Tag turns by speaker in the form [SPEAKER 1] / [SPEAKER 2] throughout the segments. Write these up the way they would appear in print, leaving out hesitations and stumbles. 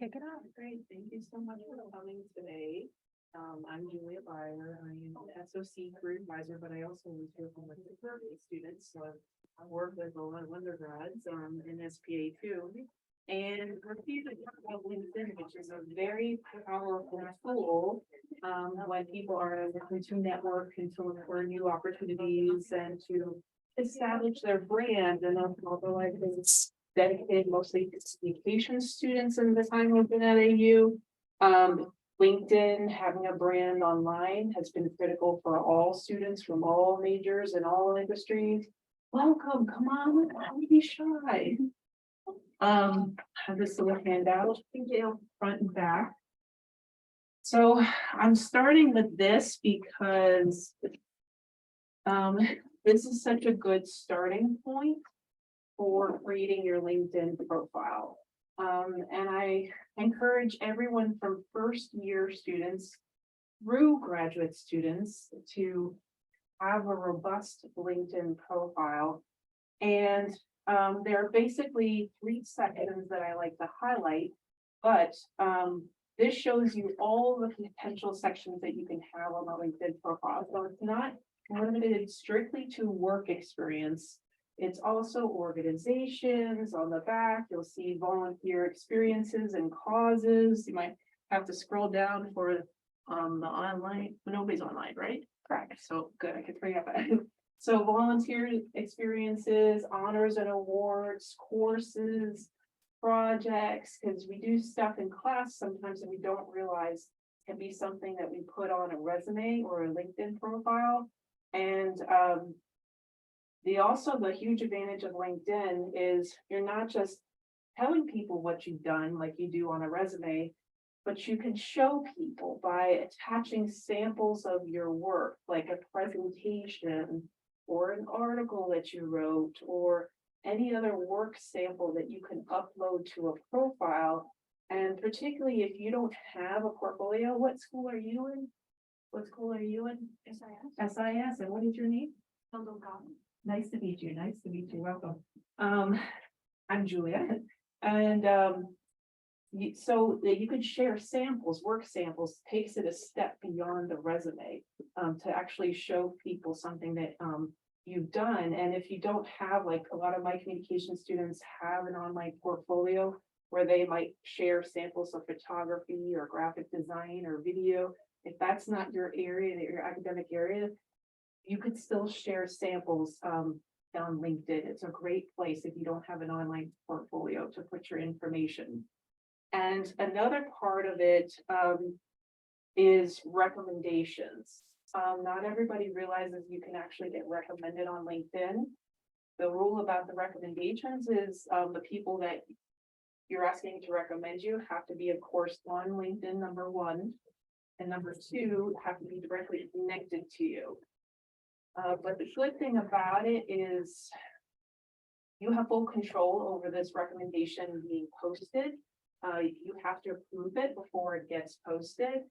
[SPEAKER 1] kick it off.
[SPEAKER 2] Great, thank you so much for coming today. I'm Julia Byler. I am an SOC career advisor, but I also was working with the Berkeley students. So I work with a lot of undergrads in SPA too. And we're here to talk about LinkedIn, which is a very powerful tool when people are looking to network and to look for new opportunities and to establish their brand. And although I've been dedicated mostly to education students in the time I've been at AU. LinkedIn, having a brand online has been critical for all students from all majors and all industries. Welcome, come on, don't be shy. Have this little handout, thank you, front and back. So I'm starting with this because this is such a good starting point for creating your LinkedIn profile. And I encourage everyone from first year students through graduate students to have a robust LinkedIn profile. And there are basically 3 sections that I like to highlight, but this shows you all the potential sections that you can have on a LinkedIn profile. So it's not limited strictly to work experience. It's also organizations. On the back, you'll see volunteer experiences and causes. You might have to scroll down for the online, but nobody's online, right? Correct. So good, I could bring up that. So volunteer experiences, honors and awards, courses, projects, because we do stuff in class sometimes that we don't realize can be something that we put on a resume or a LinkedIn profile. And the huge advantage of LinkedIn is you're not just telling people what you've done like you do on a resume, but you can show people by attaching samples of your work, like a presentation or an article that you wrote or any other work sample that you can upload to a profile. And particularly if you don't have a portfolio, what school are you in? What school are you in? SIS. SIS, and what is your name? Nice to meet you. Nice to meet you. Welcome. I'm Julia, and so that you can share samples, work samples, takes it a step beyond the resume to actually show people something that you've done. And if you don't have, like a lot of my communication students have an online portfolio where they might share samples of photography or graphic design or video. If that's not your area, your academic area, you could still share samples on LinkedIn. It's a great place if you don't have an online portfolio to put your information. And another part of it is recommendations. Not everybody realizes you can actually get recommended on LinkedIn. The rule about the recommendations is the people that you're asking to recommend you have to be, of course, on LinkedIn, number 1, and number 2, have to be directly connected to you. But the good thing about it is you have full control over this recommendation being posted. You have to approve it before it gets posted.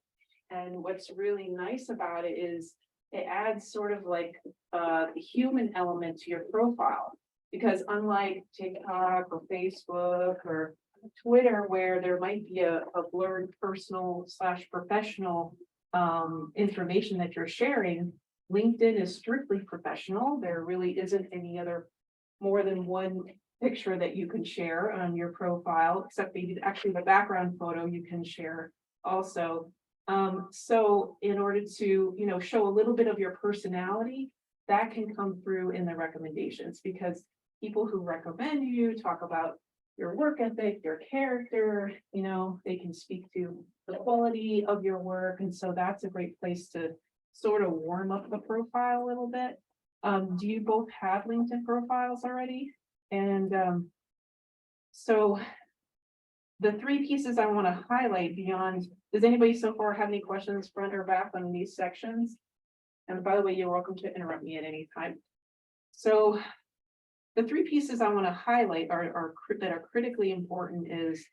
[SPEAKER 2] And what's really nice about it is it adds sort of like the human element to your profile. Because unlike TikTok or Facebook or Twitter, where there might be a blurred personal / professional information that you're sharing, LinkedIn is strictly professional. There really isn't any other more than one picture that you can share on your profile, except maybe actually the background photo you can share also. So in order to, show a little bit of your personality, that can come through in the recommendations, because people who recommend you talk about your work ethic, your character, they can speak to the quality of your work. And so that's a great place to sort of warm up the profile a little bit. Do you both have LinkedIn profiles already? And so the 3 pieces I want to highlight beyond, does anybody so far have any questions front or back on these sections? And by the way, you're welcome to interrupt me at any time. So the 3 pieces I want to highlight that are critically important is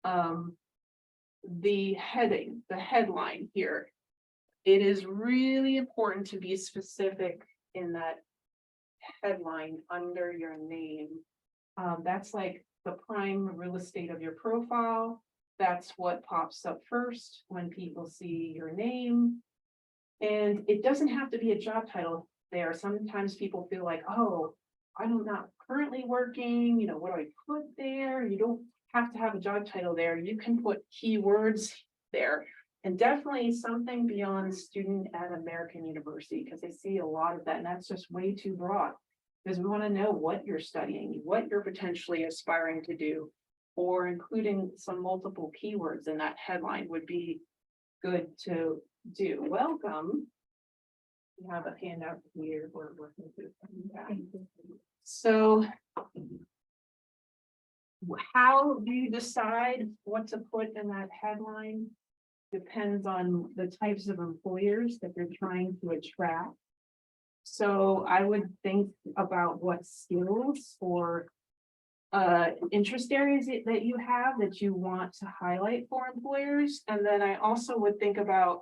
[SPEAKER 2] the heading, the headline here. It is really important to be specific in that headline under your name. That's like the prime real estate of your profile. that's what pops up first when people see your name. And it doesn't have to be a job title there. Sometimes people feel like, oh, I'm not currently working, what do I put there? You don't have to have a job title there. You can put keywords there. And definitely something beyond student at American University, because I see a lot of that, and that's just way too broad. Because we want to know what you're studying, what you're potentially aspiring to do, or including some multiple keywords in that headline would be good to do. Welcome. We have a handout here. We're working through that. So how do you decide what to put in that headline? Depends on the types of employers that you're trying to attract. So I would think about what skills or interest areas that you have that you want to highlight for employers. And then I also would think about,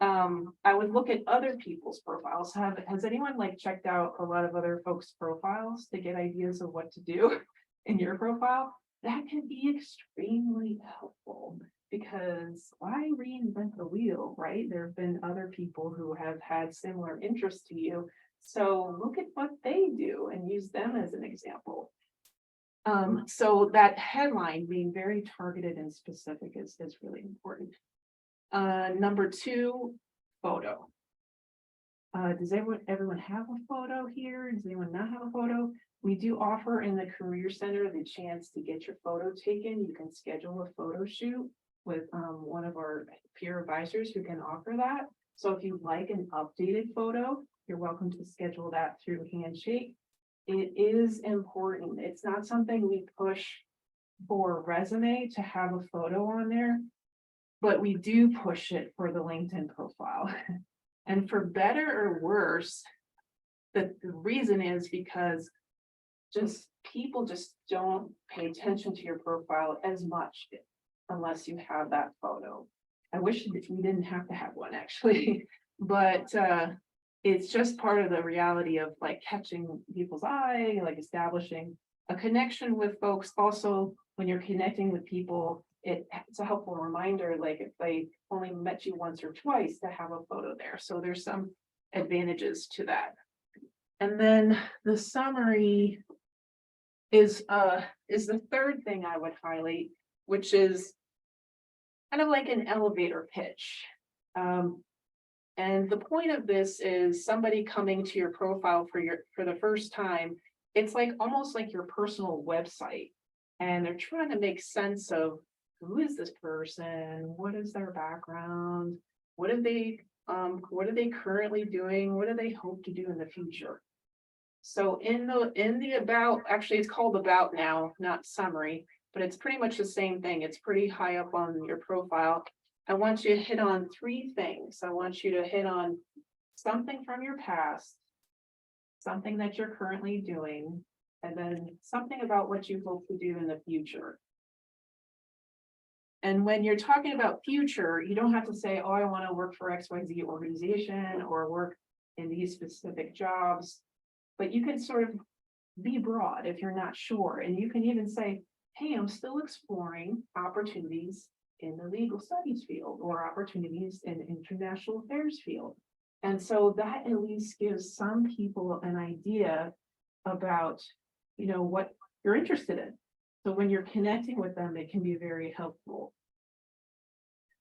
[SPEAKER 2] I would look at other people's profiles. Has anyone like checked out a lot of other folks' profiles to get ideas of what to do in your profile? That can be extremely helpful, because why reinvent the wheel, right? There have been other people who have had similar interests to you. So look at what they do and use them as an example. So that headline being very targeted and specific is really important. Number 2, photo. Does everyone have a photo here? Does anyone not have a photo? We do offer in the Career Center the chance to get your photo taken. You can schedule a photo shoot with one of our peer advisors who can offer that. So if you'd like an updated photo, you're welcome to schedule that through Handshake. It is important. It's not something we push for a resume to have a photo on there, but we do push it for the LinkedIn profile. And for better or worse, the reason is because people just don't pay attention to your profile as much unless you have that photo. I wish we didn't have to have one, actually, but it's just part of the reality of like catching people's eye, like establishing a connection with folks. Also, when you're connecting with people, it's a helpful reminder, like if they only met you once or twice, to have a photo there. So there's some advantages to that. And then the summary is the third thing I would highlight, which is kind of like an elevator pitch. And the point of this is somebody coming to your profile for the first time. It's like almost like your personal website, and they're trying to make sense of who is this person, what is their background, what are they currently doing, what do they hope to do in the future. So in the about, actually it's called about now, not summary, but it's pretty much the same thing. It's pretty high up on your profile. I want you to hit on 3 things. I want you to hit on something from your past, something that you're currently doing, and then something about what you hope to do in the future. And when you're talking about future, you don't have to say, oh, I want to work for XYZ organization or work in these specific jobs, but you can sort of be broad if you're not sure. And you can even say, hey, I'm still exploring opportunities in the legal studies field or opportunities in international affairs field. And so that at least gives some people an idea about, what you're interested in. So when you're connecting with them, it can be very helpful.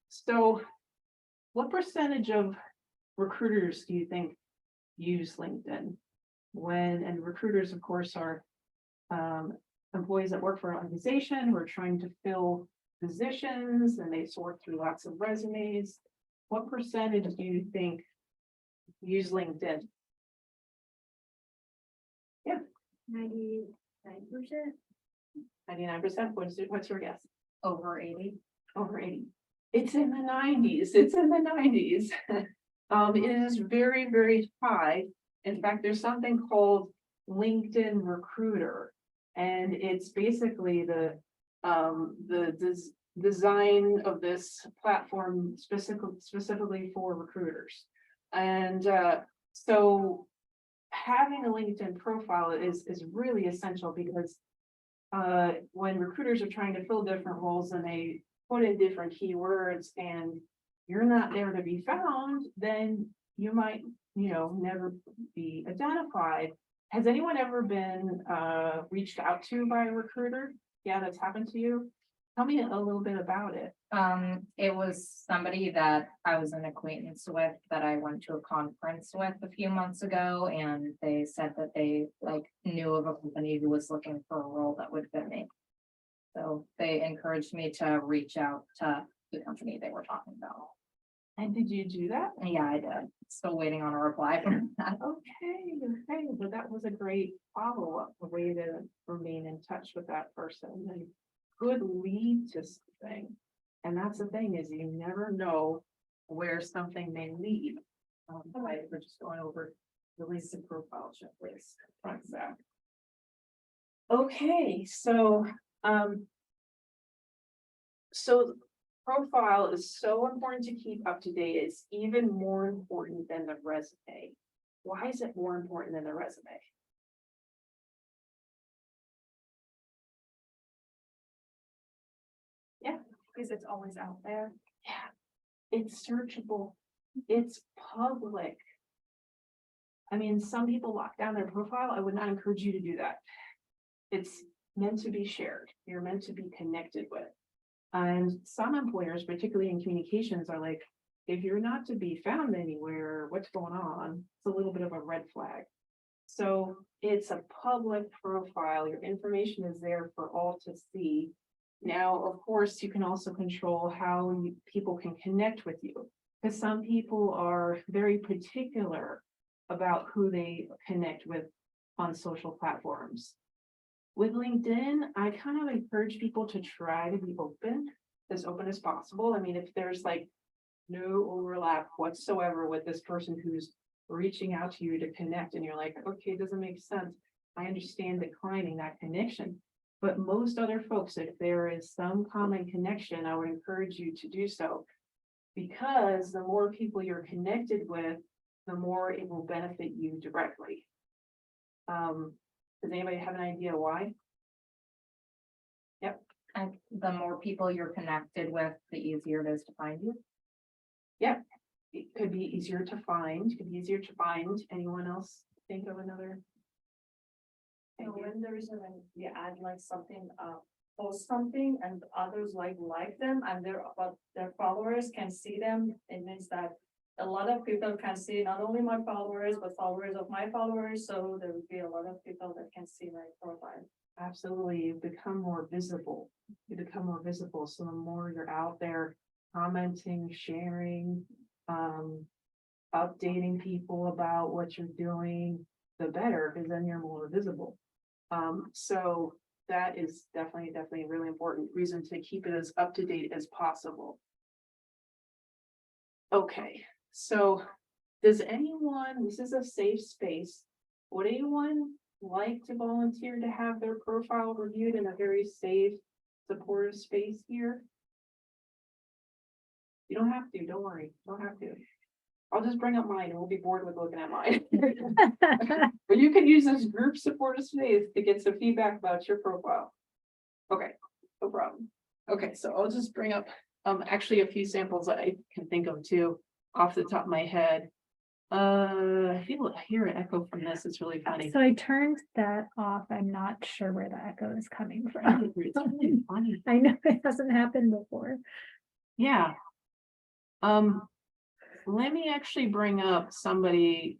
[SPEAKER 2] So what percentage of recruiters do you think use LinkedIn? And recruiters, of course, are employees that work for an organization who are trying to fill positions, and they sort through lots of resumes. What percentage do you think use LinkedIn? Yeah.
[SPEAKER 1] 99%.
[SPEAKER 2] 99%. What's your guess?
[SPEAKER 1] Over 80.
[SPEAKER 2] Over 80. It's in the 90s. It's in the 90s. It is very, very high. In fact, there's something called LinkedIn Recruiter, and it's basically the design of this platform specifically for recruiters. And so having a LinkedIn profile is really essential, because when recruiters are trying to fill different roles and they put in different keywords and you're not there to be found, then you might, never be identified. Has anyone ever been reached out to by a recruiter? Yeah, that's happened to you. Tell me a little bit about it.
[SPEAKER 3] It was somebody that I was an acquaintance with that I went to a conference with a few months ago, and they said that they knew of a company who was looking for a role that would fit me. So they encouraged me to reach out to the company they were talking about.
[SPEAKER 2] And did you do that?
[SPEAKER 3] And yeah, I did. Still waiting on a reply from that.
[SPEAKER 2] Okay, but that was a great follow-up, a way to remain in touch with that person and could lead to something. And that's the thing, is you never know where something may lead. Right, we're just going over the LinkedIn profile checklist, front and back. Okay, so profile is so important to keep up to date. It's even more important than the resume. Why is it more important than the resume?
[SPEAKER 1] Because it's always out there.
[SPEAKER 2] Yeah, it's searchable. It's public. I mean, some people lock down their profile. I would not encourage you to do that. It's meant to be shared. You're meant to be connected with. And some employers, particularly in communications, are like, if you're not to be found anywhere, what's going on? It's a little bit of a red flag. So it's a public profile. Your information is there for all to see. Now, of course, you can also control how people can connect with you, because some people are very particular about who they connect with on social platforms. With LinkedIn, I kind of encourage people to try to be open as possible. I mean, if there's no overlap whatsoever with this person who's reaching out to you to connect, and you're like, okay, it doesn't make sense. I understand declining that connection. But most other folks, if there is some common connection, I would encourage you to do so. Because the more people you're connected with, the more it will benefit you directly. Does anybody have an idea why? Yep.
[SPEAKER 3] And the more people you're connected with, the easier it is to find you.
[SPEAKER 2] Yep. It could be easier to find. Anyone else think of another?
[SPEAKER 1] And when there is when you add something, post something and others like them and their followers can see them, it means that a lot of people can see not only my followers, but followers of my followers. So there will be a lot of people that can see my profile.
[SPEAKER 2] Absolutely. You become more visible. So the more you're out there commenting, sharing, updating people about what you're doing, the better, because then you're more visible. So that is definitely a really important reason to keep it as up to date as possible. Okay, so does anyone, this is a safe space, would anyone like to volunteer to have their profile reviewed in a very safe, supportive space here? You don't have to, don't worry, don't have to. I'll just bring up mine and we'll be bored with looking at mine. But you can use this group supportive space to get some feedback about your profile. Okay, no problem. Okay, so I'll just bring up actually a few samples that I can think of too off the top of my head. I hear an echo from this. It's really funny.
[SPEAKER 4] So I turned that off. I'm not sure where the echo is coming from.
[SPEAKER 2] It's really funny.
[SPEAKER 4] I know it hasn't happened before.
[SPEAKER 2] Yeah. Let me actually bring up somebody.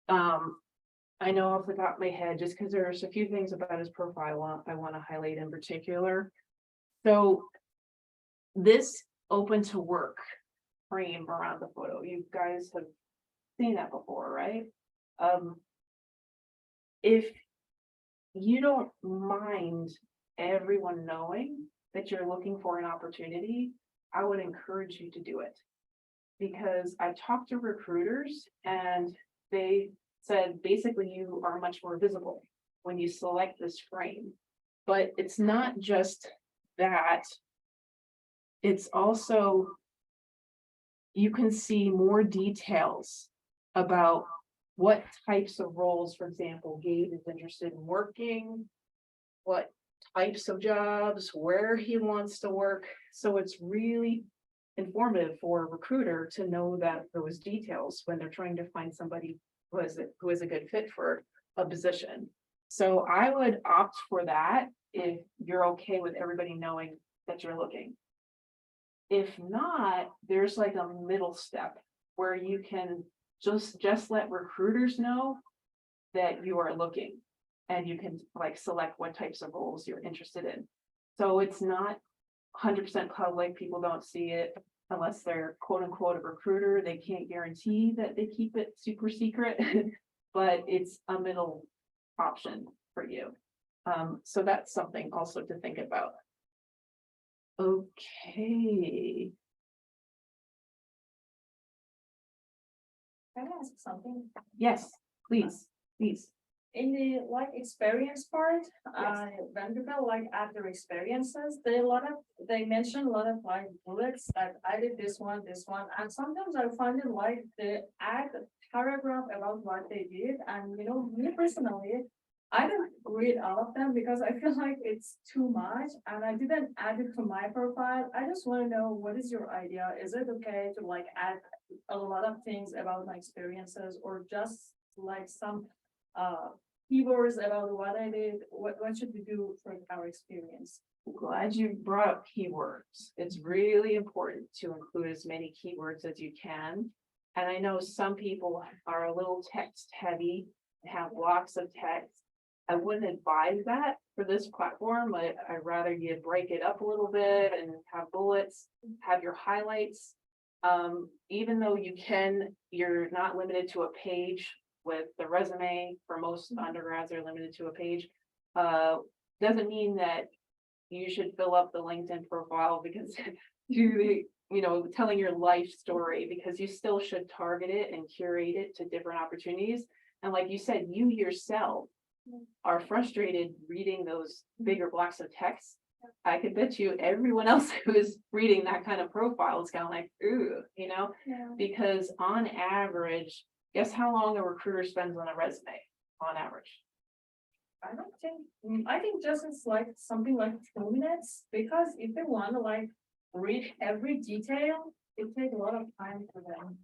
[SPEAKER 2] I know off the top of my head, just because there's a few things about his profile I want to highlight in particular. So this open to work frame around the photo, you guys have seen that before, right? If you don't mind everyone knowing that you're looking for an opportunity, I would encourage you to do it. Because I talked to recruiters and they said basically you are much more visible when you select this frame. But it's not just that. It's also, you can see more details about what types of roles, for example, Gabe is interested in working, what types of jobs, where he wants to work. So it's really informative for a recruiter to know that those details when they're trying to find somebody who is a good fit for a position. So I would opt for that if you're okay with everybody knowing that you're looking. If not, there's like a middle step where you can just let recruiters know that you are looking. And you can like select what types of roles you're interested in. So it's not 100% public, people don't see it unless they're quote unquote a recruiter. They can't guarantee that they keep it super secret, but it's a middle option for you. So that's something also to think about. Okay,
[SPEAKER 1] Can I ask something?
[SPEAKER 2] yes, please.
[SPEAKER 1] In the like experience part,
[SPEAKER 2] Yes.
[SPEAKER 1] when people like add their experiences, they mention a lot of like bullets that I did this one, and sometimes I find it like they add a paragraph about what they did, and you know, me personally, I don't read all of them because I feel like it's too much, and I didn't add it to my profile. I just want to know, what is your idea? Is it okay to like add a lot of things about my experiences, or just like some keywords about what I did, what should we do for our experience?
[SPEAKER 2] Glad you brought up keywords. It's really important to include as many keywords as you can. And I know some people are a little text heavy, have blocks of text. I wouldn't advise that for this platform. I'd rather you break it up a little bit and have bullets, have your highlights. Even though you're not limited to a page with the resume. For most undergrads, they're limited to a page. Doesn't mean that you should fill up the LinkedIn profile because telling your life story, because you still should target it and curate it to different opportunities. And like you said, you yourself are frustrated reading those bigger blocks of text. I could bet you everyone else who is reading that kind of profile is kind of like, ooh, because on average, guess how long a recruiter spends on a resume on average?
[SPEAKER 1] I think just it's like something like 2 minutes, because if they want to like read every detail, it takes a lot of time for them.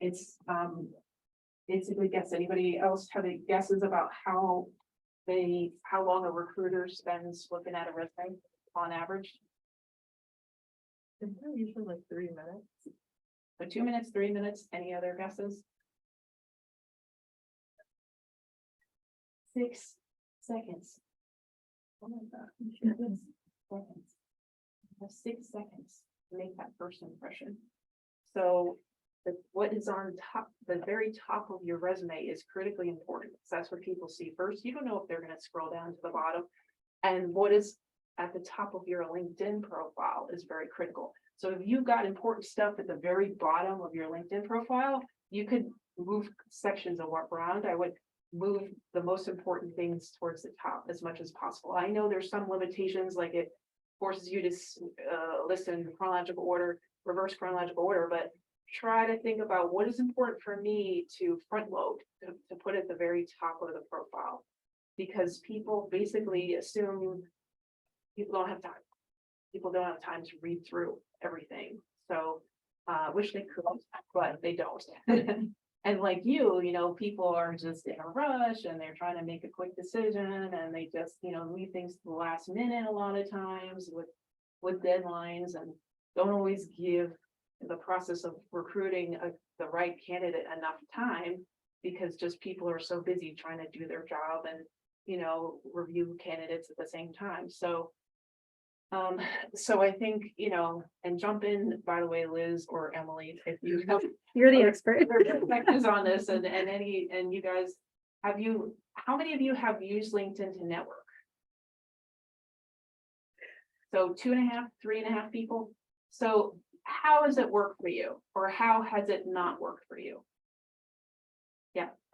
[SPEAKER 2] It's a good guess. Anybody else have any guesses about how long a recruiter spends looking at a resume on average?
[SPEAKER 1] Usually like 3 minutes.
[SPEAKER 2] So 2 minutes, 3 minutes, any other guesses? 6 seconds.
[SPEAKER 1] Oh my God.
[SPEAKER 2] Seconds. You have 6 seconds to make that first impression. So what is on top, the very top of your resume is critically important. So that's what people see first. You don't know if they're going to scroll down to the bottom. And what is at the top of your LinkedIn profile is very critical. So if you've got important stuff at the very bottom of your LinkedIn profile, you could move sections of around. I would move the most important things towards the top as much as possible. I know there's some limitations, like it forces you to list in chronological order, reverse chronological order, but try to think about what is important for me to front load, to put at the very top of the profile. Because people basically assume people don't have time. People don't have time to read through everything. So wish they could, but they don't. And like people are just in a rush and they're trying to make a quick decision, and they just, leave things to the last minute a lot of times with deadlines, and don't always give the process of recruiting the right candidate enough time, because just people are so busy trying to do their job and, review candidates at the same time. So I think, and jump in, by the way, Liz or Emily, if you have
[SPEAKER 4] You're the expert.
[SPEAKER 2] perspectives on this, and you guys, how many of you have used LinkedIn to network? So 2.5, 3.5 people. So how has it worked for you, or how has it not worked for you?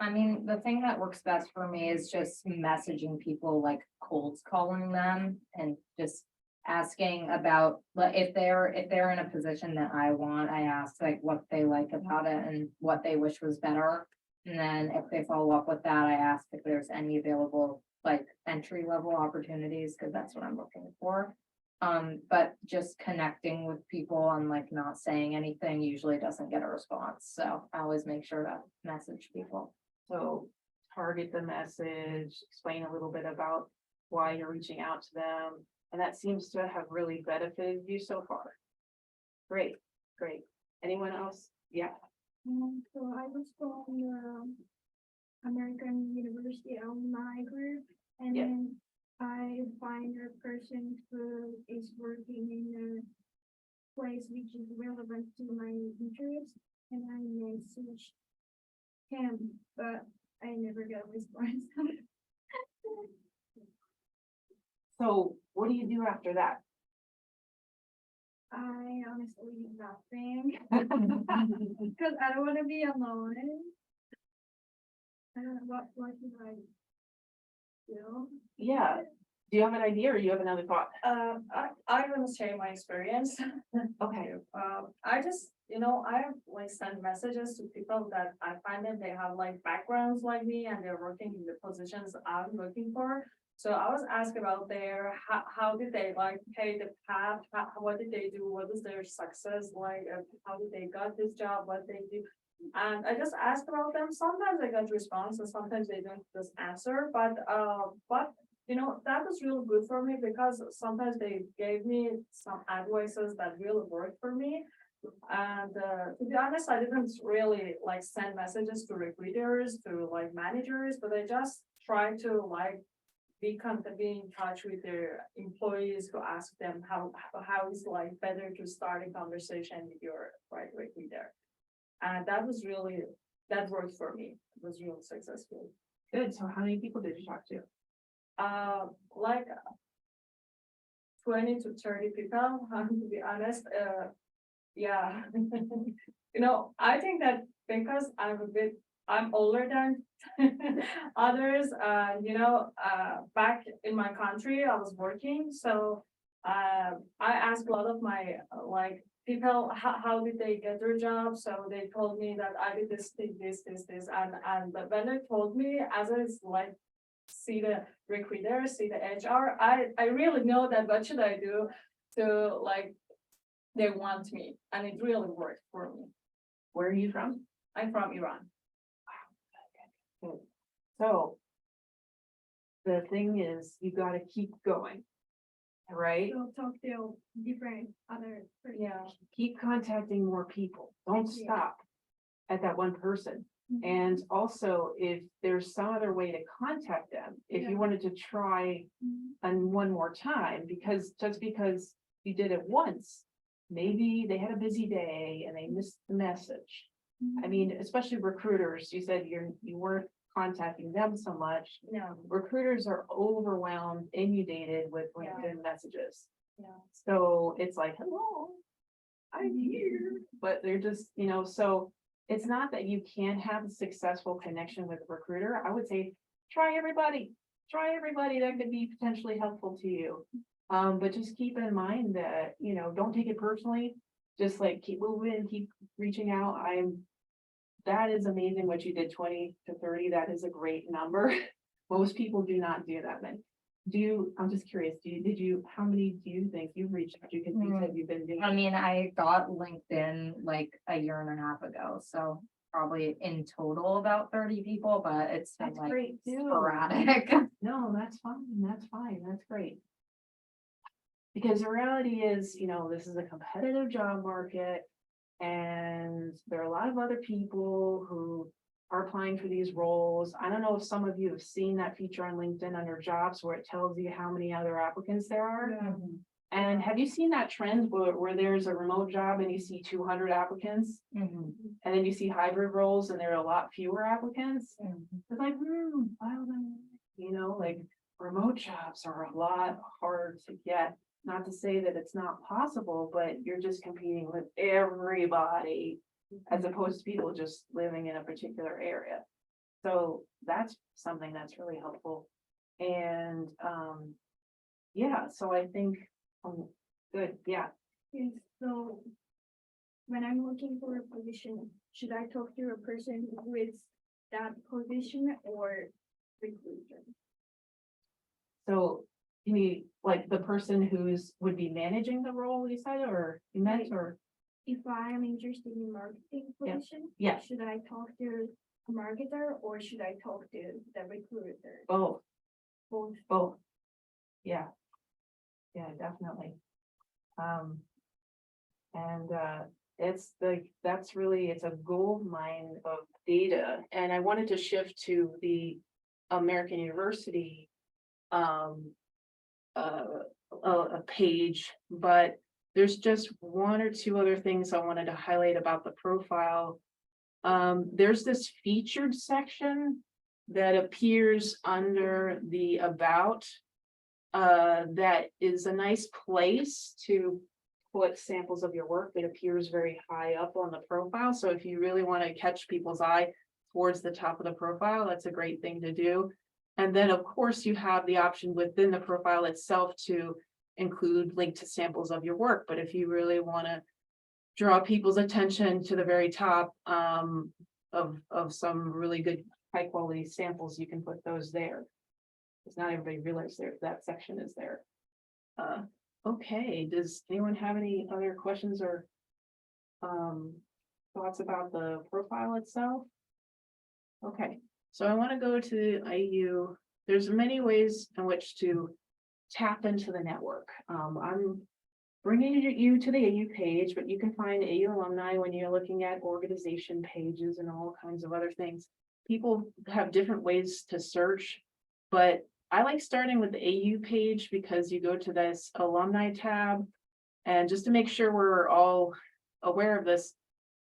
[SPEAKER 3] I mean, the thing that works best for me is just messaging people, like cold calling them and just asking about, like, if they're in a position that I want, I ask like what they like about it and what they wish was better. And then if they follow up with that, I ask if there's any available like entry level opportunities, because that's what I'm looking for. But just connecting with people and like not saying anything usually doesn't get a response, so I always make sure to message people.
[SPEAKER 2] So target the message, explain a little bit about why you're reaching out to them, and that seems to have really benefited you so far. Great, great. Anyone else? Yeah,
[SPEAKER 5] So I was from the American University Alumni Group, and
[SPEAKER 2] Yeah.
[SPEAKER 5] then I find a person who is working in a place which is relevant to my interest, and I messaged him, but I never got a response.
[SPEAKER 2] so what do you do after that?
[SPEAKER 5] I honestly nothing, because I don't want to be alone. What do I do?
[SPEAKER 2] Yeah, do you have an idea or you have another thought?
[SPEAKER 1] I want to share my experience.
[SPEAKER 2] Okay,
[SPEAKER 1] I just, I have like sent messages to people that I find that they have like backgrounds like me and they're working in the positions I'm looking for. So I was asked about how did they like pay the path, what did they do, what is their success like, how did they got this job, what they do. And I just asked about them. Sometimes I got responses, sometimes they don't just answer, but that was really good for me because sometimes they gave me some advices that really worked for me. And to be honest, I didn't really like send messages to recruiters, to like managers, but I just try to like be in touch with their employees to ask them how is like better to start a conversation with your right recruiter. And that worked for me. It was really successful.
[SPEAKER 2] good. So how many people did you talk to?
[SPEAKER 1] Like 20 to 30 people, to be honest, yeah. I think that because I'm older than others, back in my country, I was working, so I asked a lot of my, like, people, how did they get their job? So they told me that I did this, and but when they told me, as I like, see the recruiter, see the HR, I really know that what should I do to like, they want me, and it really worked for me.
[SPEAKER 2] Where are you from?
[SPEAKER 1] I'm from Iran.
[SPEAKER 2] So the thing is, you gotta keep going, right?
[SPEAKER 5] So talk to different other. person.
[SPEAKER 1] Yeah.
[SPEAKER 2] Keep contacting more people. Don't
[SPEAKER 5] Yeah.
[SPEAKER 2] stop at that one person.
[SPEAKER 5] Mhm.
[SPEAKER 2] And also, if there's some other way to contact them, if you
[SPEAKER 5] Yeah.
[SPEAKER 2] wanted to try
[SPEAKER 5] Mhm.
[SPEAKER 2] and one more time, because just because you did it once, maybe they had a busy day and they missed the message. I mean, especially recruiters, you said you weren't contacting them so much.
[SPEAKER 1] Yeah,
[SPEAKER 2] Recruiters are overwhelmed, inundated with
[SPEAKER 1] Yeah.
[SPEAKER 2] LinkedIn messages.
[SPEAKER 1] yeah.
[SPEAKER 2] So it's like, hello, I'm here, but they're just, so it's not that you can't have a successful connection with a recruiter. I would say, try everybody that could be potentially helpful to you. But just keep in mind that, don't take it personally. Just like keep moving, keep reaching out. That is amazing what you did, 20 to 30. That is a great number. Most people do not do that many. I'm just curious, how many do you think you've reached out to? Because you said you've been doing.
[SPEAKER 3] I mean, I got LinkedIn like a year and a half ago, so probably in total about 30 people, but it's been
[SPEAKER 2] That's
[SPEAKER 3] like
[SPEAKER 2] great too.
[SPEAKER 3] sporadic.
[SPEAKER 2] No, that's fine, that's great. Because the reality is, this is a competitive job market. And there are a lot of other people who are applying for these roles. I don't know if some of you have seen that feature on LinkedIn under jobs where it tells you how many other applicants there are.
[SPEAKER 3] Mhm.
[SPEAKER 2] And have you seen that trend where there's a remote job and you see 200 applicants?
[SPEAKER 3] Mhm.
[SPEAKER 2] And then you see hybrid roles and there are a lot fewer applicants?
[SPEAKER 3] Mhm.
[SPEAKER 2] It's like, file them, like remote jobs are a lot hard to get. Not to say that it's not possible, but you're just competing with everybody as opposed to people just living in a particular area. So that's something that's really helpful. And, yeah, so I think, good, yeah.
[SPEAKER 5] Yes, so when I'm looking for a position, should I talk to a person with that position or recruiter?
[SPEAKER 2] So, can you, like, the person would be managing the role, you said, or you meant,
[SPEAKER 5] Right.
[SPEAKER 2] or?
[SPEAKER 5] If I am interested in marketing
[SPEAKER 2] Yeah.
[SPEAKER 5] position.
[SPEAKER 2] Yeah.
[SPEAKER 5] Should I talk to a marketer or should I talk to the recruiter?
[SPEAKER 2] Both.
[SPEAKER 5] Both.
[SPEAKER 2] Both. Yeah. Yeah, definitely. And it's that's really, it's a gold mine of data, and I wanted to shift to the American University. A page, but there's just one or two other things I wanted to highlight about the profile. There's this featured section that appears under the about. That is a nice place to put samples of your work. It appears very high up on the profile, so if you really want to catch people's eye towards the top of the profile, that's a great thing to do. And then, of course, you have the option within the profile itself to include link to samples of your work, but if you really want to draw people's attention to the very top of some really good high quality samples, you can put those there. Because not everybody realizes that section is there. Okay, does anyone have any other questions or thoughts about the profile itself? Okay, so I want to go to IU. There's many ways in which to tap into the network. I'm bringing you to the AU page, but you can find AU alumni when you're looking at organization pages and all kinds of other things. People have different ways to search, but I like starting with the AU page because you go to this alumni tab. And just to make sure we're all aware of this,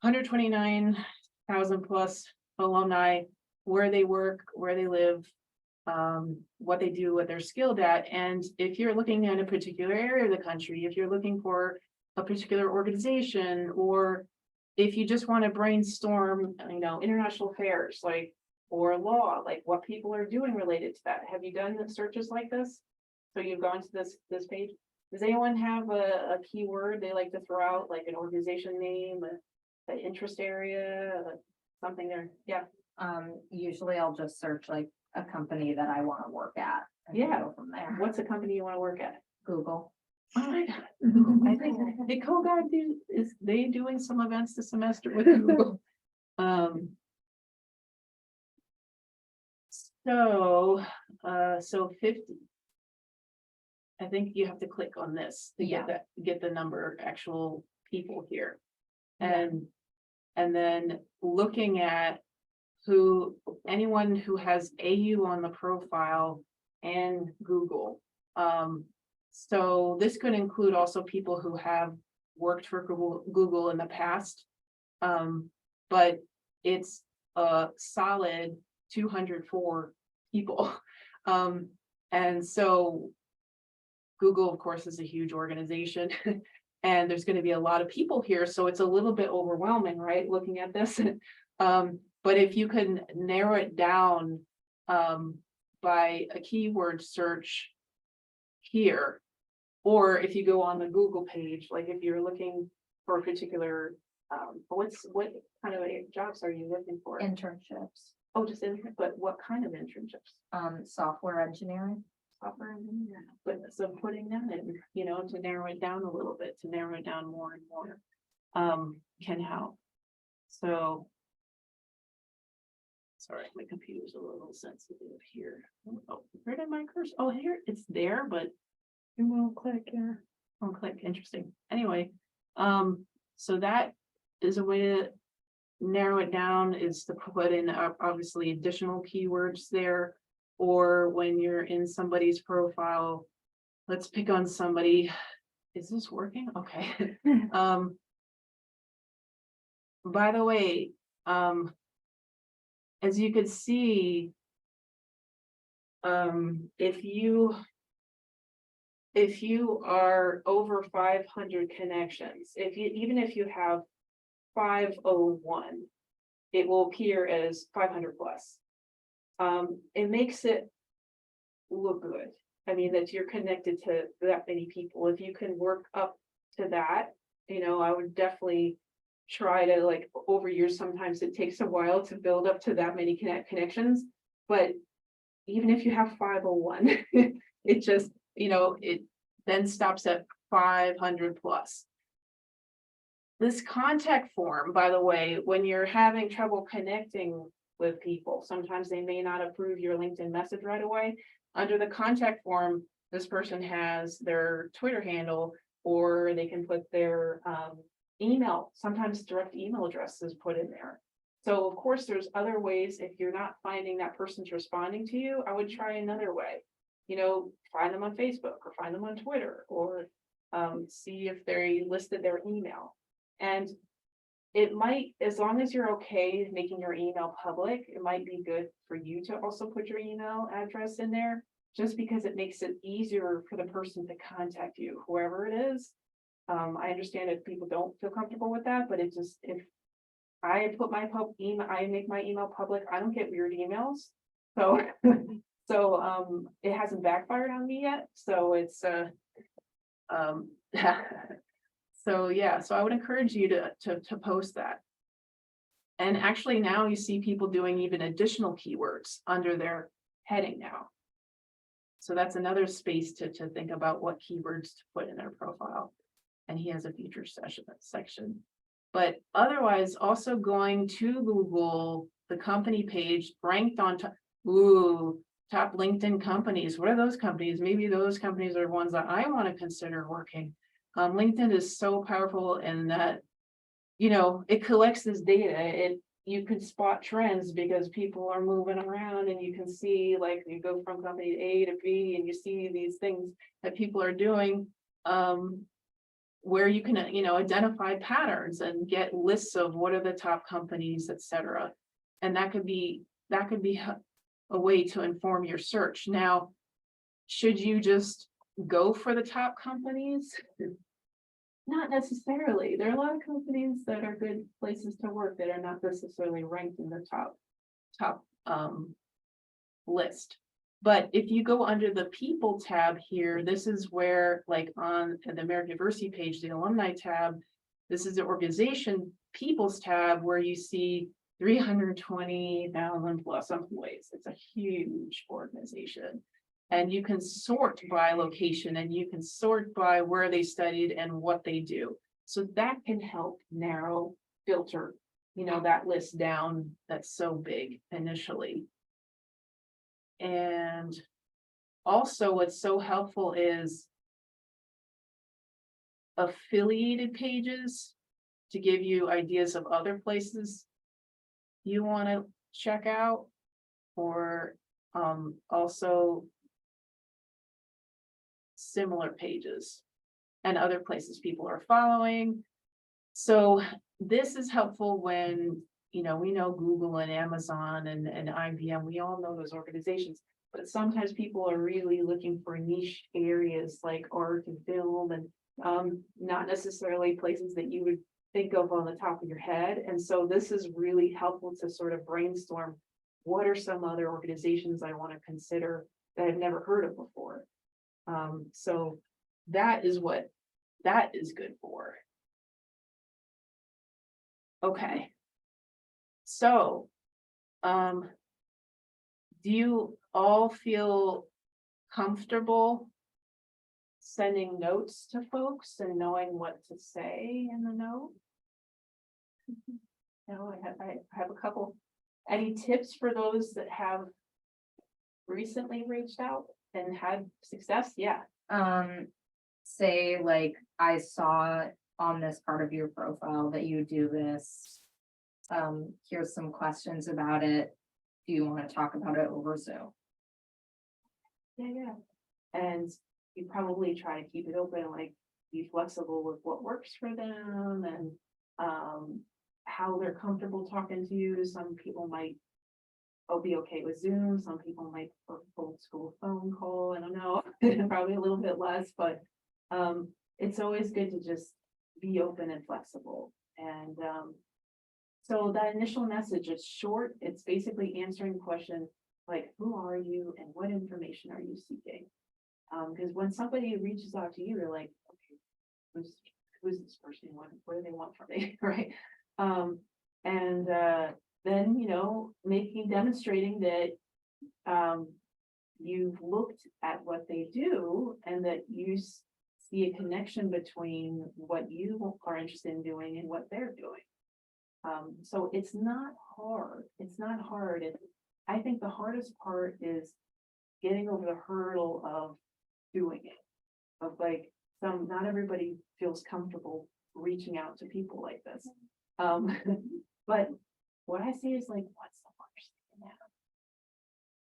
[SPEAKER 2] 129,000 plus alumni, where they work, where they live, what they do, what they're skilled at. And if you're looking at a particular area of the country, if you're looking for a particular organization, or if you just want to brainstorm, international affairs, like, or law, like what people are doing related to that. Have you done the searches like this? So you've gone to this page. Does anyone have a keyword they like to throw out, like an organization name, an interest area, something there? Yeah.
[SPEAKER 3] Usually I'll just search like a company that I want to work at. and
[SPEAKER 2] Yeah.
[SPEAKER 3] Go from there.
[SPEAKER 2] What's a company you want to work at?
[SPEAKER 3] Google.
[SPEAKER 2] Oh my God. I think the CoGuide is they doing some events this semester with Google. So 50. I think you have to click on this to
[SPEAKER 3] Yeah.
[SPEAKER 2] get the number of actual people here.
[SPEAKER 3] Yeah.
[SPEAKER 2] And then looking at anyone who has AU on the profile and Google. So this could include also people who have worked for Google in the past. But it's a solid 204 people. And so Google, of course, is a huge organization and there's going to be a lot of people here. So it's a little bit overwhelming, right? Looking at this. But if you can narrow it down by a keyword search here, or if you go on the Google page, like if you're looking for a particular, what kind of jobs are you looking for?
[SPEAKER 3] Internships.
[SPEAKER 2] Oh, just but what kind of internships?
[SPEAKER 3] Software engineering.
[SPEAKER 2] Software engineering. But so putting that in, to narrow it down a little bit, to narrow it down more and more, can help. So. Sorry, my computer's a little sensitive here. Oh, where did my cursor? Oh, here, it's there, but it won't click, yeah. Won't click, interesting. Anyway, so that is a way to narrow it down, is to put in obviously additional keywords there. Or when you're in somebody's profile, let's pick on somebody. Is this working? Okay. By the way, as you could see, if you are over 500 connections, even if you have 501, it will appear as 500 plus. It makes it look good. I mean, that you're connected to that many people. If you can work up to that, I would definitely try to, like, over years, sometimes it takes a while to build up to that many connections, but even if you have 501, it just, it then stops at 500 plus. This contact form, by the way, when you're having trouble connecting with people, sometimes they may not approve your LinkedIn message right away. Under the contact form, this person has their Twitter handle, or they can put their email, sometimes direct email address is put in there. So of course, there's other ways. If you're not finding that person's responding to you, I would try another way. Find them on Facebook or find them on Twitter, or see if they listed their email. And it might, as long as you're okay making your email public, it might be good for you to also put your email address in there, just because it makes it easier for the person to contact you, whoever it is. I understand if people don't feel comfortable with that, but it just, if I put my email, I make my email public, I don't get weird emails. So, it hasn't backfired on me yet, so it's, so yeah, so I would encourage you to post that. And actually now you see people doing even additional keywords under their heading now. So that's another space to think about what keywords to put in their profile. And he has a future section. But otherwise, also going to Google, the company page ranked on top. Top LinkedIn companies. What are those companies? Maybe those companies are ones that I want to consider working. LinkedIn is so powerful in that, it collects this data. You can spot trends because people are moving around, and you can see, like, you go from company A to B and you see these things that people are doing, where you can, identify patterns and get lists of what are the top companies, etc. And that could be a way to inform your search. Now, should you just go for the top companies? Not necessarily. There are a lot of companies that are good places to work that are not necessarily ranked in the top list. But if you go under the people tab here, this is where, like on the American Diversity page, the alumni tab, this is the organization people's tab, where you see 320,000 plus employees. It's a huge organization. And you can sort by location, and you can sort by where they studied and what they do. So that can help narrow, filter, that list down that's so big initially. And also what's so helpful is affiliated pages to give you ideas of other places you want to check out, or also similar pages and other places people are following. So this is helpful when, we know Google and Amazon and IBM, we all know those organizations, but sometimes people are really looking for niche areas like art and film, and not necessarily places that you would think of on the top of your head. And so this is really helpful to sort of brainstorm, what are some other organizations I want to consider that I've never heard of before. So that is what that is good for. Okay. So, do you all feel comfortable sending notes to folks and knowing what to say in the note? No, I have a couple. Any tips for those that have recently reached out and had success? Yeah.
[SPEAKER 3] Say like I saw on this part of your profile that you do this. Here's some questions about it. Do you want to talk about it over Zoom?
[SPEAKER 2] Yeah. And you probably try to keep it open, like be flexible with what works for them, and how they're comfortable talking to you. Some people might be okay with Zoom. Some people might prefer old school phone call. I don't know, probably a little bit less, but it's always good to just be open and flexible. And so that initial message is short. It's basically answering the question like, who are you and what information are you seeking? Because when somebody reaches out to you, they're like, okay, who's this person? What do they want from me? Right. And then, demonstrating that you've looked at what they do and that you see a connection between what you are interested in doing and what they're doing. So it's not hard. It's not hard. I think the hardest part is getting over the hurdle of doing it. Of like, not everybody feels comfortable reaching out to people like this. But what I say is like, what's the worst thing that happens?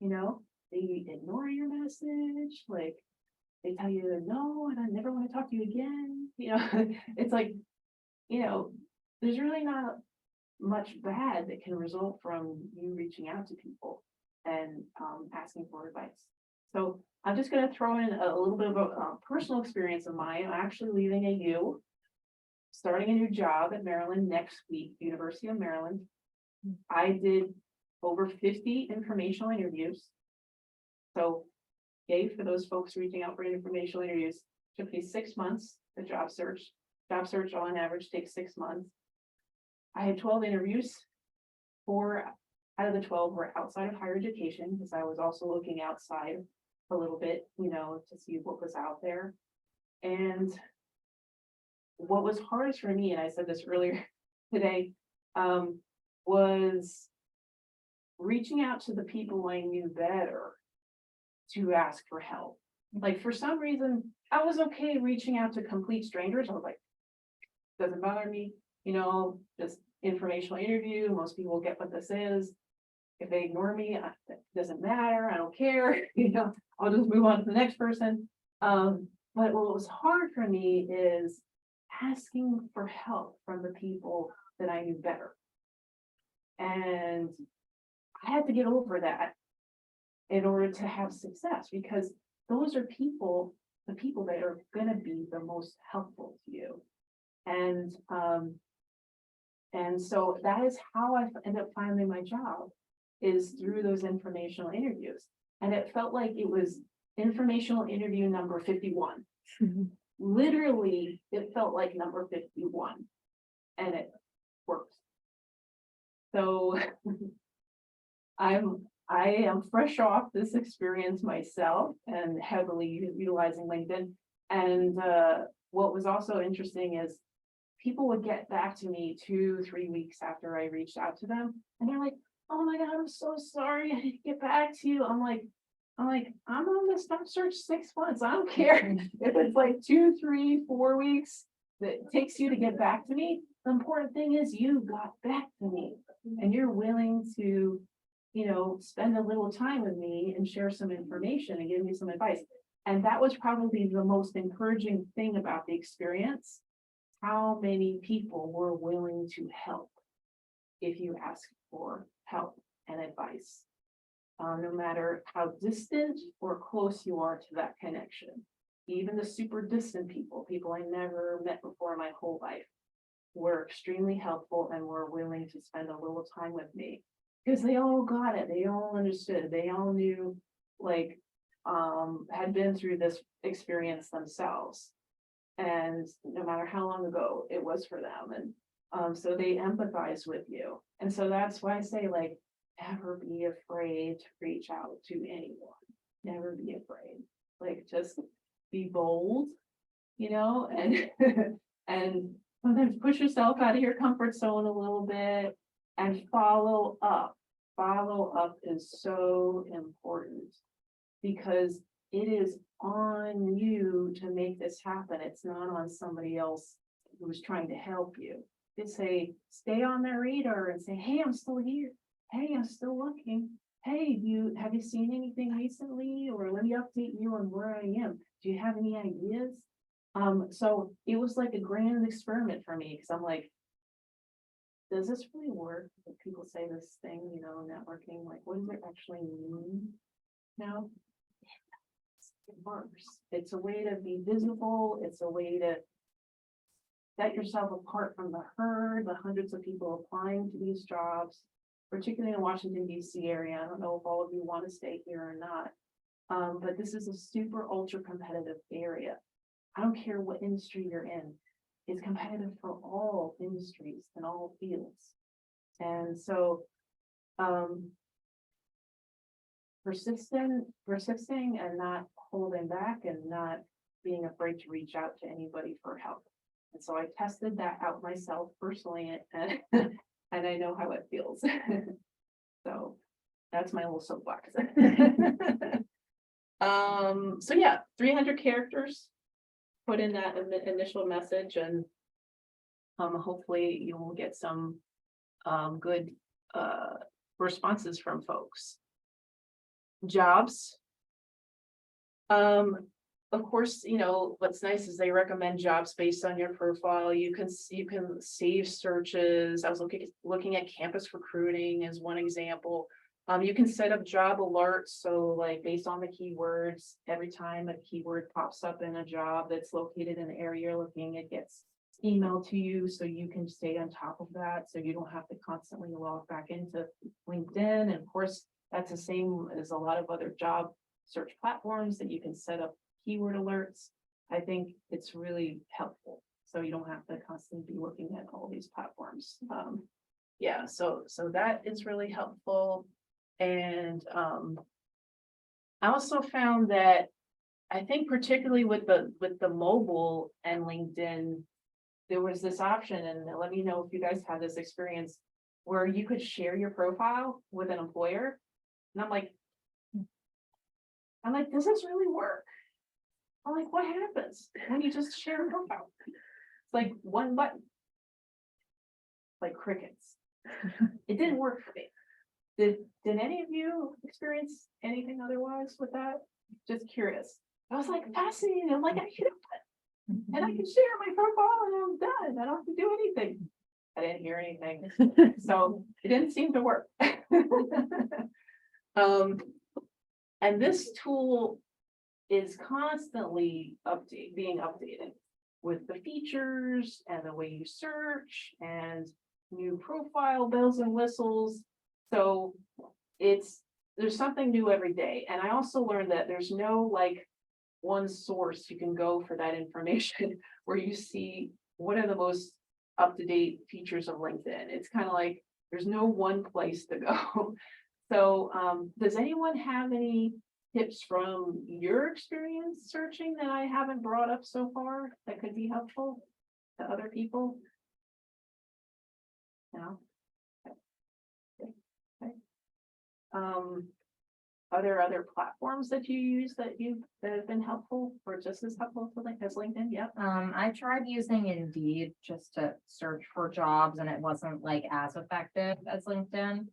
[SPEAKER 2] You know, they ignore your message, like they tell you no, and I never want to talk to you again. You know, it's like, you know, there's really not much bad that can result from you reaching out to people and asking for advice. So I'm just going to throw in a little bit of a personal experience of mine. I'm actually leaving AU, starting a new job at Maryland next week, University of Maryland. I did over 50 informational interviews. So, yay for those folks reaching out for informational interviews. Took me 6 months, the job search. Job search on average takes 6 months. I had 12 interviews. 4 out of the 12 were outside of higher education, because I was also looking outside a little bit, you know, to see what was out there. And what was hardest for me, and I said this earlier today, was reaching out to the people I knew better to ask for help. Like for some reason, I was okay reaching out to complete strangers. I was like, doesn't bother me, you know, just informational interview. Most people get what this is. If they ignore me, it doesn't matter. I don't care. You know, I'll just move on to the next person. But what was hard for me is asking for help from the people that I knew better. And I had to get over that in order to have success, because those are people, the people that are going to be the most helpful to you. And so that is how I ended up finding my job, is through those informational interviews. And it felt like it was informational interview number 51. Literally, it felt like number 51, and it worked. So I am fresh off this experience myself and heavily utilizing LinkedIn. And what was also interesting is people would get back to me 2-3 weeks after I reached out to them, and they're like, "Oh my God, I'm so sorry, I didn't get back to you." I'm like, I'm on the job search 6 months. I don't care if it's like 2, 3, 4 weeks that it takes you to get back to me. The important thing is you got back to me, and you're willing to, you know, spend a little time with me and share some information and give me some advice. And that was probably the most encouraging thing about the experience. How many people were willing to help if you ask for help and advice, no matter how distant or close you are to that connection. Even the super distant people I never met before in my whole life, were extremely helpful and were willing to spend a little time with me, because they all got it. They all understood. They all knew, like, had been through this experience themselves. And no matter how long ago it was for them. And so they empathize with you. And so that's why I say, like, never be afraid to reach out to anyone. Never be afraid. Like, just be bold, you know, and and sometimes push yourself out of your comfort zone a little bit and follow up. Follow up is so important, because it is on you to make this happen. It's not on somebody else who's trying to help you. Just say, stay on their radar and say, hey, I'm still here. Hey, I'm still looking. Hey, have you seen anything recently? Or let me update you on where I am. Do you have any ideas? So it was like a grand experiment for me, because I'm like, does this really work? When people say this thing, you know, networking, like, what does it actually mean? No, it works. It's a way to be visible. It's a way to set yourself apart from the herd, the hundreds of people applying to these jobs, particularly in the Washington, D.C. area. I don't know if all of you want to stay here or not, but this is a super ultra competitive area. I don't care what industry you're in. It's competitive for all industries and all fields. And so persisting and not holding back and not being afraid to reach out to anybody for help. And so I tested that out myself personally and, and I know how it feels. So that's my little soapbox. So yeah, 300 characters. Put in that initial message and hopefully you will get some good responses from folks. Jobs. Of course, you know, what's nice is they recommend jobs based on your profile. You can save searches. I was looking at campus recruiting as one example. You can set up job alerts. So like based on the keywords, every time a keyword pops up in a job that's located in the area you're looking, it gets emailed to you so you can stay on top of that. So you don't have to constantly log back into LinkedIn. And of course, that's the same as a lot of other job search platforms that you can set up keyword alerts. I think it's really helpful. So you don't have to constantly be looking at all these platforms. Yeah, so that is really helpful. And I also found that I think particularly with the mobile and LinkedIn, there was this option, and let me know if you guys had this experience where you could share your profile with an employer. And I'm like, does this really work? I'm like, what happens when you just share a profile? It's like one button. Like crickets. It didn't work for me. Did any of you experience anything otherwise with that? Just curious. I was like fascinated. I'm like, I can and I can share my profile and I'm done. I don't have to do anything. I didn't hear anything. So it didn't seem to work. And this tool is constantly being updated with the features and the way you search and new profile bells and whistles. So there's something new every day. And I also learned that there's no like one source you can go for that information where you see what are the most up-to-date features of LinkedIn. It's kind of like there's no one place to go. So does anyone have any tips from your experience searching that I haven't brought up so far that could be helpful to other people? No? Okay. Are there other platforms that you use that have been helpful or just as helpful as LinkedIn? Yep.
[SPEAKER 3] I tried using Indeed just to search for jobs and it wasn't like as effective as LinkedIn.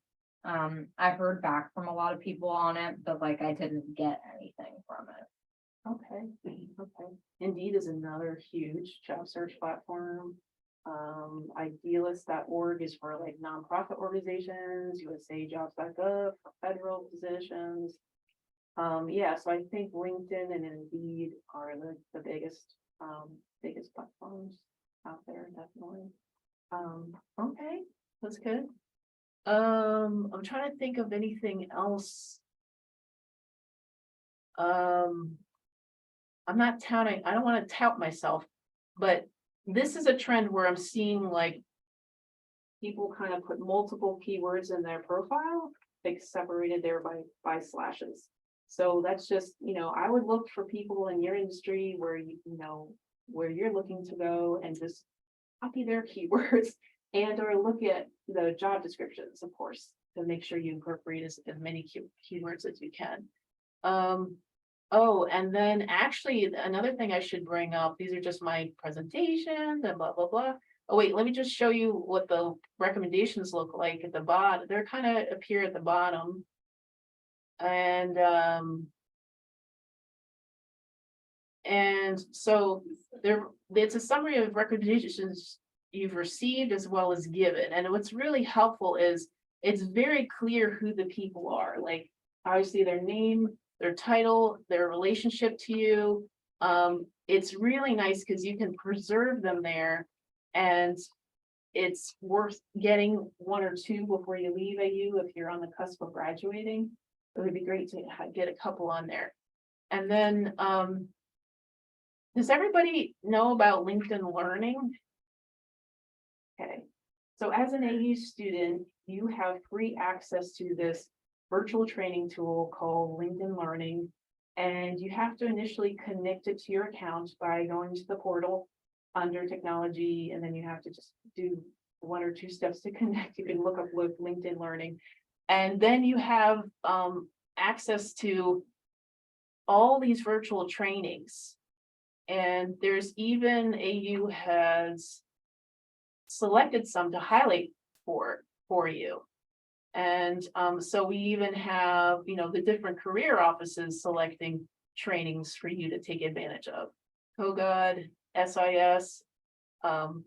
[SPEAKER 3] I heard back from a lot of people on it, but like I didn't get anything from it.
[SPEAKER 2] Okay. Indeed is another huge job search platform. Idealist.org is for like nonprofit organizations, USA Jobs.gov for federal positions. Yeah, so I think LinkedIn and Indeed are the biggest platforms out there, definitely. Okay, that's good. I'm trying to think of anything else. I'm not touting, I don't want to tout myself, but this is a trend where I'm seeing like people kind of put multiple keywords in their profile, like separated there by slashes. So that's just, I would look for people in your industry where where you're looking to go and just copy their keywords and or look at the job descriptions, of course, to make sure you incorporate as many keywords as you can. Oh, and then actually another thing I should bring up, these are just my presentations and blah, blah, blah. Oh, wait, let me just show you what the recommendations look like at the bottom. They're kind of appear at the bottom. And so it's a summary of recommendations you've received as well as given. And what's really helpful is it's very clear who the people are, like obviously their name, their title, their relationship to you. It's really nice because you can preserve them there and it's worth getting one or two before you leave AU if you're on the cusp of graduating. It would be great to get a couple on there. And then, does everybody know about LinkedIn Learning? Okay, so as an AU student, you have free access to this virtual training tool called LinkedIn Learning. And you have to initially connect it to your account by going to the portal under technology, and then you have to just do 1 or 2 steps to connect. You can look up LinkedIn Learning. And then you have access to all these virtual trainings. And there's even AU has selected some to highlight for you. And so we even have, you know, the different career offices selecting trainings for you to take advantage of. COGOD, SIS,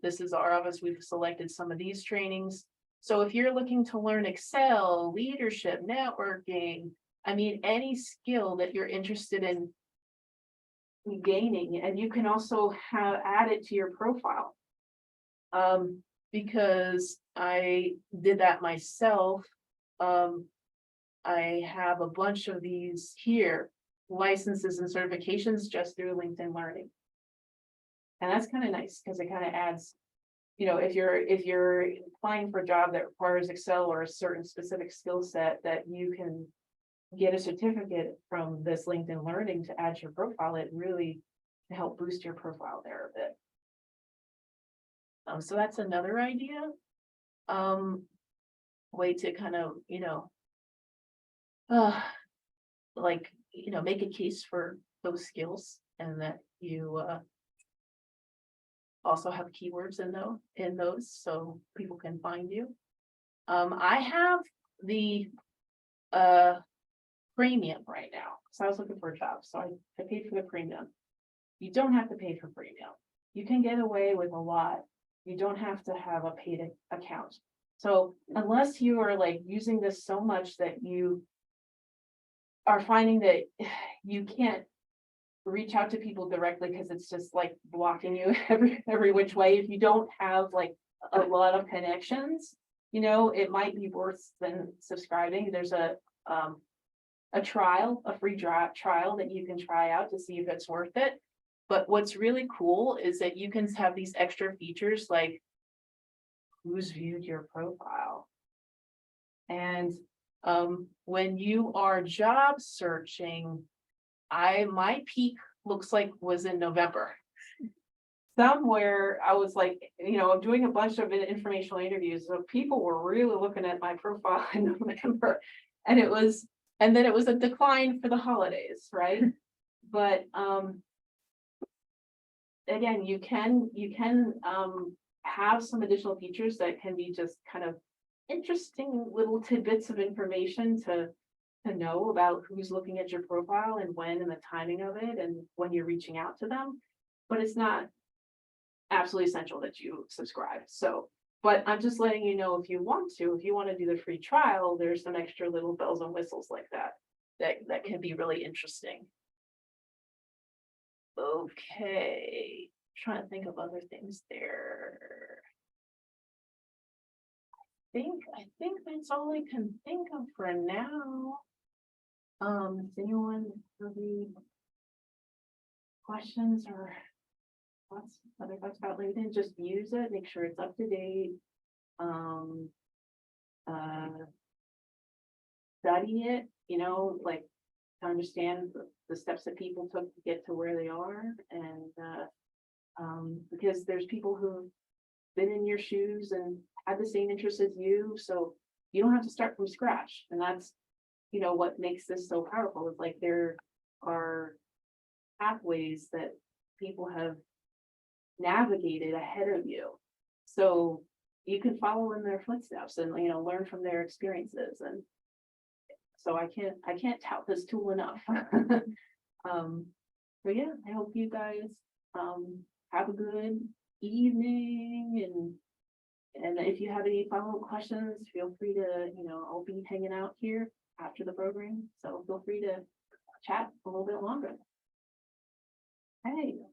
[SPEAKER 2] this is our office, we've selected some of these trainings. So if you're looking to learn Excel, leadership, networking, I mean, any skill that you're interested in gaining, and you can also add it to your profile. Because I did that myself. I have a bunch of these here, licenses and certifications just through LinkedIn Learning. And that's kind of nice because it kind of adds, you know, if you're applying for a job that requires Excel or a certain specific skill set, that you can get a certificate from this LinkedIn Learning to add to your profile, it really can help boost your profile there a bit. So that's another idea. Way to kind of, you know, like, you know, make a case for those skills, and that you also have keywords in those so people can find you. I have the premium right now, so I was looking for a job, so I paid for the premium. You don't have to pay for premium. You can get away with a lot. You don't have to have a paid account. So unless you are like using this so much that you are finding that you can't reach out to people directly because it's just like blocking you every which way. If you don't have like a lot of connections, you know, it might be worse than subscribing. There's a trial, a free trial that you can try out to see if it's worth it. But what's really cool is that you can have these extra features like who's viewed your profile. And when you are job searching, my peak looks like was in November. Somewhere I was like, you know, doing a bunch of informational interviews, so people were really looking at my profile in November, and then it was a decline for the holidays, right? But again, you can have some additional features that can be just kind of interesting little tidbits of information to know about who's looking at your profile and when, and the timing of it, and when you're reaching out to them. But it's not absolutely essential that you subscribe. So, but I'm just letting you know, if you want to do the free trial, there's some extra little bells and whistles like that can be really interesting. Okay, trying to think of other things there. I think that's all I can think of for now. Does anyone have any questions or other thoughts about LinkedIn? Just use it, make sure it's up to date. Study it, you know, like to understand the steps that people took to get to where they are, and because there's people who've been in your shoes and had the same interests as you, so you don't have to start from scratch. And that's, you know, what makes this so powerful, is like there are pathways that people have navigated ahead of you, so you can follow in their footsteps and, you know, learn from their experiences. And so I can't tout this tool enough. So yeah, I hope you guys have a good evening, and if you have any follow-up questions, feel free to, you know, I'll be hanging out here after the program, so feel free to chat a little bit longer. Hey.